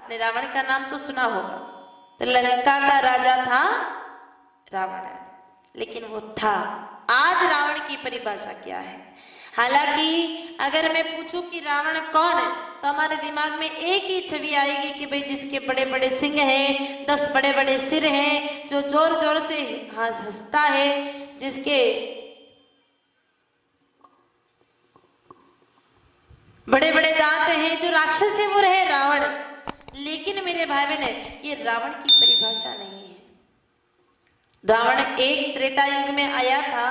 आपने रावण का नाम तो सुना होगा। तो लंका का राजा था रावण, लेकिन वो था। आज रावण की परिभाषा क्या है? हालांकि अगर मैं पूछूं कि रावण कौन है, तो हमारे दिमाग में एक ही छवि आएगी कि भाई जिसके बड़े बड़े सिंह हैं, 10 बड़े बड़े सिर हैं, जो जोर जोर से हंसता है, जिसके बड़े बड़े दांत हैं, जो राक्षस है वो रहे रावण। लेकिन मेरे भाई बहन, ये रावण की परिभाषा नहीं है। रावण एक त्रेता युग में आया था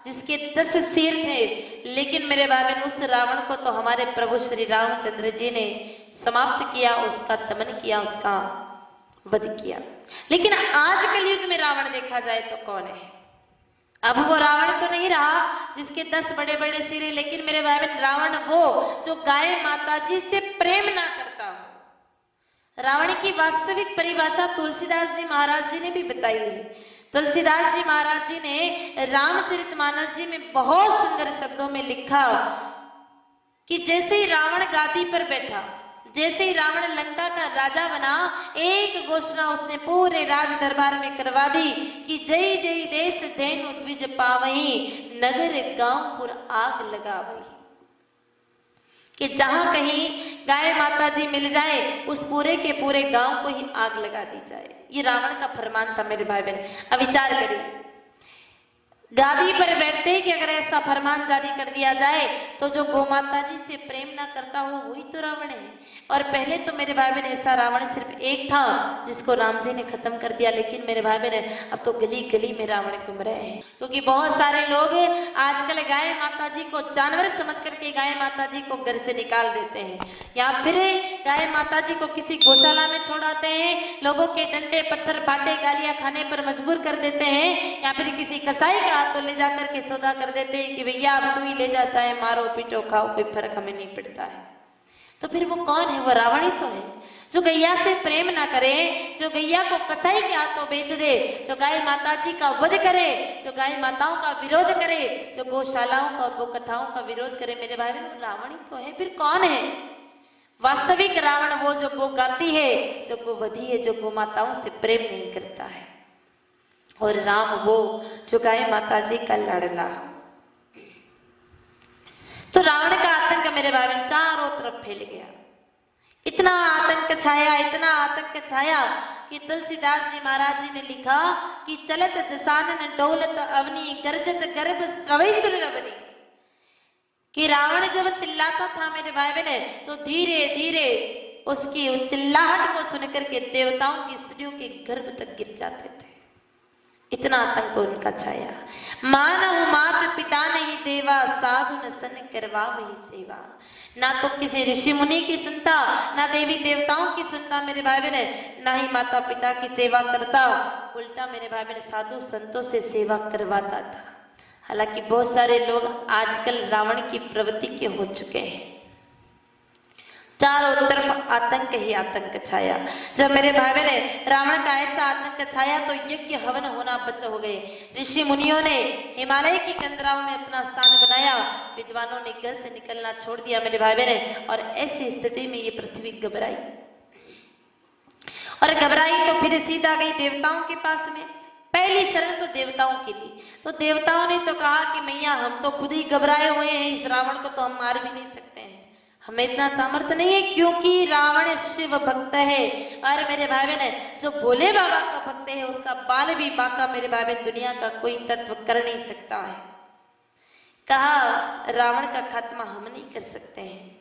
जिसके 10 सिर थे, लेकिन मेरे भाई बहन उस रावण को तो हमारे प्रभु श्री रामचंद्र जी ने समाप्त किया, उसका दमन किया, उसका वध किया। लेकिन आज कलयुग में रावण देखा जाए तो कौन है? अब वो रावण तो नहीं रहा जिसके 10 बड़े बड़े सिर हैं, लेकिन मेरे भाई बहन रावण वो जो गाय माता जी से प्रेम ना करता हो। रावण की वास्तविक परिभाषा तुलसीदास जी महाराज जी ने भी बताई है। तुलसीदास जी महाराज जी ने रामचरितमानस जी में बहुत सुंदर शब्दों में लिखा कि जैसे ही रावण गादी पर बैठा, जैसे ही रावण लंका का राजा बना, एक घोषणा उसने पूरे राज दरबार में करवा दी कि जय जय देश धेनु द्विज पावही, नगर गांवपुर आग लगावही। कि जहां कहीं गाय माता जी मिल जाए, उस पूरे के पूरे गांव को ही आग लगा दी जाए। ये रावण का फरमान था मेरे भाई बहन। अब विचार करिए, गादी पर बैठते ही कि अगर ऐसा फरमान जारी कर दिया जाए तो जो गोमाता जी से प्रेम ना करता हो वही तो रावण है। और पहले तो मेरे भाई बहन ऐसा रावण सिर्फ एक था जिसको राम जी ने खत्म कर दिया, लेकिन मेरे भाई बहन अब तो गली गली में रावण घूम रहे हैं। क्योंकि बहुत सारे लोग आजकल गाय माता जी को जानवर समझ करके गाय माता जी को घर से निकाल देते हैं, या फिर गाय माता जी को किसी गौशाला में छोड़ाते हैं, लोगों के डंडे पत्थर बाटे गालियां खाने पर मजबूर कर देते हैं, या फिर किसी कसाई का तो ले जाकर के सौदा कर देते हैं कि भैया अब तू ही ले जाता है, मारो पीटो खाओ, कोई फर्क हमें नहीं पड़ता है। तो फिर वो कौन है? वो रावण ही तो है, जो गैया से प्रेम ना करे, जो गैया को कसाई के हाथों बेच दे, जो गाय माता जी का वध करे, जो गाय माताओं का विरोध करे, जो गौशालाओं का गौ कथाओं का विरोध करे। मेरे भाई बहन वो रावण ही तो है। फिर कौन है वास्तविक रावण? वो जो गो गाती है, जो गोवधी है, जो गो माताओं से प्रेम नहीं करता है। और राम वो जो गाय माता जी का लाडला। तो रावण का आतंक मेरे भाई बहन चारों तरफ फैल गया। इतना आतंक छाया, इतना आतंक छाया कि तुलसीदास जी महाराज जी ने लिखा कि चलत दसानन डोलत अवनी, गरजत गर्भ स्रवैसुर रवनी। कि रावण जब चिल्लाता था मेरे भाई बहन, तो धीरे धीरे उसकी चिल्लाहट को सुनकर के देवताओं की स्त्रियों के गर्भ तक गिर जाते थे। इतना आतंक उनका छाया। मानव मात पिता नहीं देवा, साधु न सन करवा वही सेवा। ना तो किसी ऋषि मुनि की सुनता, ना देवी देवताओं की सुनता मेरे भाई बहन, ना ही माता पिता की सेवा करता, उल्टा मेरे भाई बहन साधु संतों से सेवा करवाता था। हालांकि बहुत सारे लोग आजकल रावण की प्रवृत्ति के हो चुके हैं। चारों तरफ आतंक ही आतंक छाया। जब मेरे भाई बहन रावण का ऐसा आतंक छाया तो यज्ञ हवन होना बंद हो गए। ऋषि मुनियों ने हिमालय की कंदराओं में अपना स्थान बनाया, विद्वानों ने घर से निकलना छोड़ दिया मेरे भाई बहन। और ऐसी स्थिति में ये पृथ्वी घबराई, और घबराई तो फिर सीधा गई देवताओं के पास में। पहली शरण तो देवताओं की ली, तो देवताओं ने तो कहा कि मैया हम तो खुद ही घबराए हुए हैं, इस रावण को तो हम मार भी नहीं सकते हैं, हमें इतना सामर्थ्य नहीं है, क्योंकि रावण शिव भक्त है। और मेरे भाई बहन जो भोले बाबा का भक्त है उसका बाल भी बाका मेरे भाई बहन दुनिया का कोई तत्व कर नहीं सकता है। कहा रावण का खात्मा हम नहीं कर सकते हैं।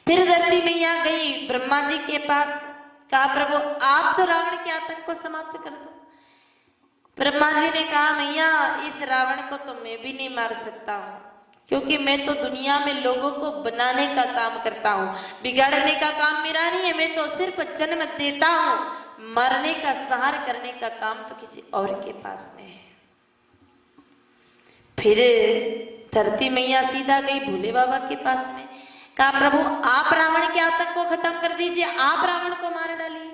फिर धरती मैया गई ब्रह्मा जी के पास, कहा प्रभु आप तो रावण के आतंक को समाप्त कर दो। ब्रह्मा जी ने कहा मैया इस रावण को तो मैं भी नहीं मार सकता हूँ, क्योंकि मैं तो दुनिया में लोगों को बनाने का काम करता हूँ, बिगाड़ने का काम मेरा नहीं है। मैं तो सिर्फ जन्म देता हूँ, मरने का संहार करने का काम तो किसी और के पास में है। फिर धरती मैया सीधा गई भोले बाबा के पास में, कहा प्रभु आप रावण के आतंक को खत्म कर दीजिए, आप रावण को मार डालिए।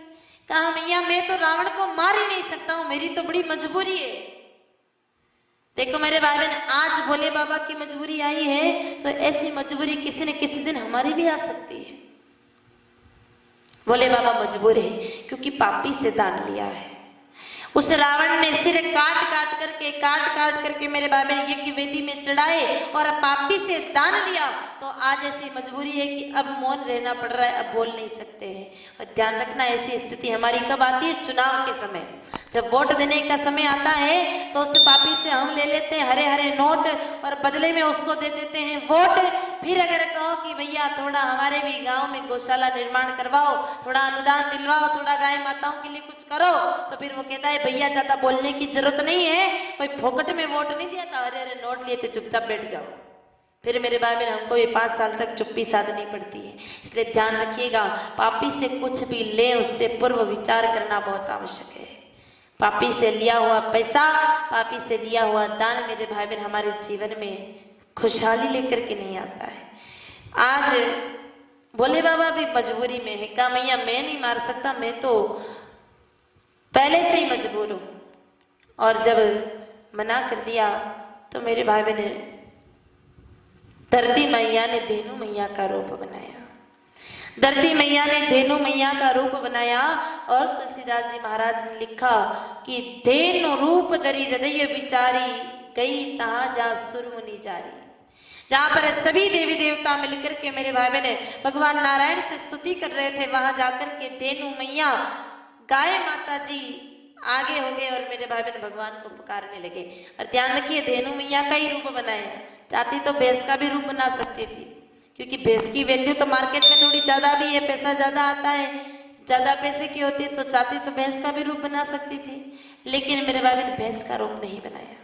कहा मैया मैं तो रावण को मार ही नहीं सकता हूँ, मेरी तो बड़ी मजबूरी है। देखो मेरे भाई बहन आज भोले बाबा की मजबूरी आई है, तो ऐसी मजबूरी किसी न किसी दिन हमारी भी आ सकती है। भोले बाबा मजबूर है, क्योंकि पापी से दान लिया है। उस रावण ने सिर काट काट करके मेरे बाबा ने यज्ञ वेदी में चढ़ाए और पापी से दान लिया। तो आज ऐसी मजबूरी है कि अब मौन रहना पड़ रहा है, अब बोल नहीं सकते हैं। और ध्यान रखना, ऐसी स्थिति हमारी कब आती है? चुनाव के समय, जब वोट देने का समय आता है तो उस पापी से हम ले लेते हैं हरे हरे नोट और बदले में उसको दे देते हैं वोट। फिर अगर कहो कि भैया थोड़ा हमारे भी गांव में गौशाला निर्माण करवाओ, थोड़ा अनुदान दिलवाओ, थोड़ा गाय माताओं के लिए कुछ करो, तो फिर वो कहता है भैया ज्यादा बोलने की जरूरत नहीं है, कोई फोकट में वोट नहीं दिया था, हरे हरे नोट लिए थे, चुपचाप बैठ जाओ। फिर मेरे भाई बहन हमको भी 5 साल तक चुप्पी साधनी पड़ती है। इसलिए ध्यान रखिएगा, पापी से कुछ भी ले उससे पूर्व विचार करना बहुत आवश्यक है। पापी से लिया हुआ पैसा, पापी से लिया हुआ दान मेरे भाई बहन हमारे जीवन में खुशहाली लेकर के नहीं आता है। आज भोले बाबा भी मजबूरी में है, कहा मैया मैं नहीं मार सकता, मैं तो पहले से ही मजबूर हूं। और जब मना कर दिया तो मेरे भाई बहन धरती मैया ने धेनु मैया का रूप बनाया। धरती मैया ने धेनु मैया का रूप बनाया और तुलसीदास जी महाराज ने लिखा कि धेनु रूप धरि हृदय विचारी, गई तहां जा सुरमुनि जारी। जहां पर सभी देवी देवता मिलकर के मेरे भाई बहन भगवान नारायण से स्तुति कर रहे थे, वहां जाकर के धेनु मैया, गाय माता जी आगे हो गए और मेरे भाई बहन भगवान को पुकारने लगे। और ध्यान रखिए, धेनु मैया का ही रूप बनाया, चाहती तो भैंस का भी रूप बना सकती थी, क्योंकि भैंस की वैल्यू तो मार्केट में थोड़ी ज्यादा भी है, पैसा ज्यादा आता है, ज्यादा पैसे की होती है, तो चाहती तो भैंस का भी रूप बना सकती थी। लेकिन मेरे भाई बहन भैंस का रूप नहीं बनाया,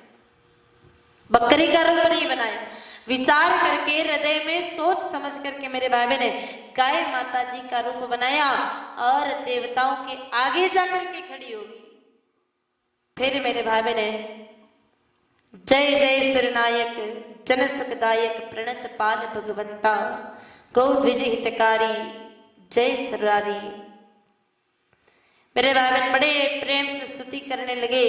बकरी का रूप नहीं बनाया, विचार करके हृदय में सोच समझ करके मेरे भाई बहन ने गाय माता जी का रूप बनाया और देवताओं के आगे जाकर के खड़ी होगी। फिर मेरे भाई बहन जय जय सिरनायक जन सुखदायक प्रणत पाल भगवंता, गौ द्विज हितकारी जय सरारी। मेरे भाई बहन बड़े प्रेम से स्तुति करने लगे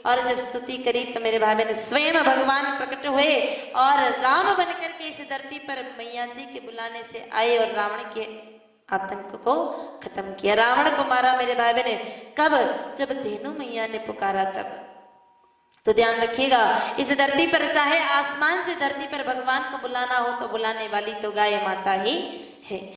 और जब स्तुति करी तो मेरे भाई बहन स्वयं भगवान प्रकट हुए और राम बनकर के इस धरती पर मैया जी के बुलाने से आए और रावण के आतंक को खत्म किया, रावण को मारा। मेरे भाई बहन कब? जब धेनु मैया ने पुकारा तब। तो ध्यान रखिएगा, इस धरती पर चाहे आसमान से धरती पर भगवान को बुलाना हो तो बुलाने वाली तो गाय माता ही है।